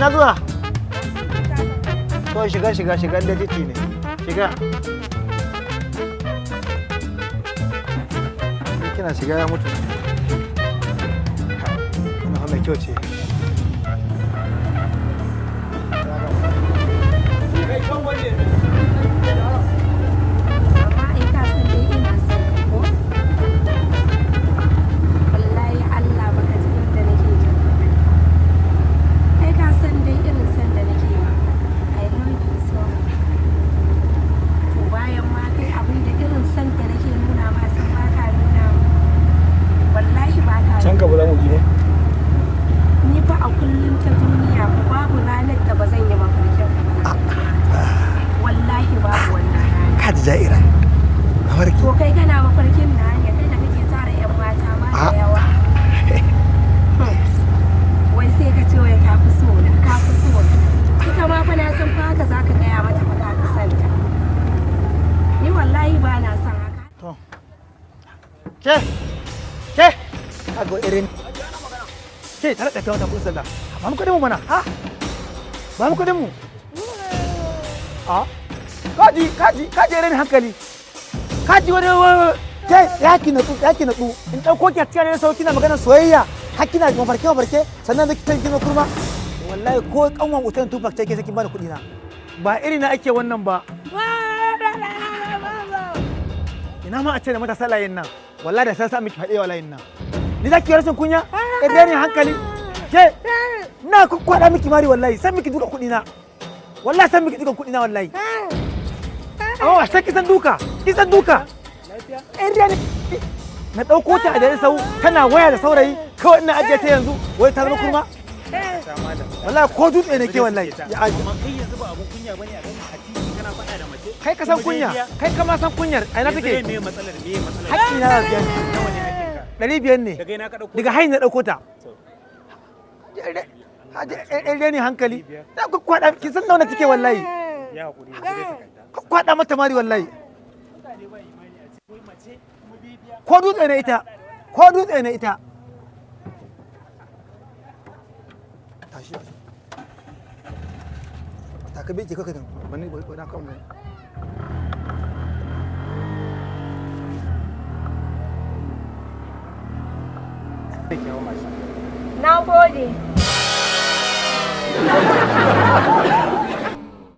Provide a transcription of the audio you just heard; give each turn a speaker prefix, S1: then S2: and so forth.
S1: ina zuwa to shiga da titi ne shiga kina shiga ya mutu kana mai kyau ce can ka bula mu ne
S2: ni fa a kullum ta duniya babu ranar da ba zan yi mafarkin wallahi babu wannan rana
S1: ka ji ja'ira mafarki
S2: to kai kana mafarkin na ne kai da kake tara yan mata ma da yawa wai sai ka ce wai ka fi so ita ma fa na san fa haka zaka gaya mata fa ka fi santa ni wallahi ba na son haka
S1: to ke kaga irin ke tare da kai wata kun sallah ba mu kudin mu mana ha ba mu kudin mu kaji irin hankali kaji wani ke yaki natsu in dauko ki a cikin sauki na magana soyayya hakina mafarke sannan da kitan kina kurma wallahi ko kanwan utan tufak ce ke saki bani kudi na ba iri na ake wannan ba ina ma a ce da matasa layin nan wallahi da sai sa miki fadewa layin nan ni za ki yi rashin kunya idan ne hankali ke na kwada miki mari wallahi san miki duka kudi na wallahi san miki duka kudi na wallahi amma sai kisan duka idan na dauko ta a dare sau tana waya da saurayi kawai ina ajiye ta yanzu wai ta zama kurma wallahi ko dutse ne ke wallahi ya aje
S3: amma kai yanzu ba abun kunya bane a ganin hatimi kana faɗa da mace
S1: kai ka san kunya kai ka ma san kunyar ai na take
S3: me matsalar
S1: hakki na da biyan
S3: nawa ne hakkin ka
S1: 500 ne
S3: daga ina ka dauko
S1: daga hayin na dauko ta haje ne hankali da ku kwada ki san nawa take wallahi
S3: ya hakuri sai sakanta
S1: ku kwada mata mari wallahi
S3: mutane ba imani a ce wai mace mu bibiya
S1: ko dutse ne ita tashi ta ka biki kaka din bani na kawo ne
S2: na gode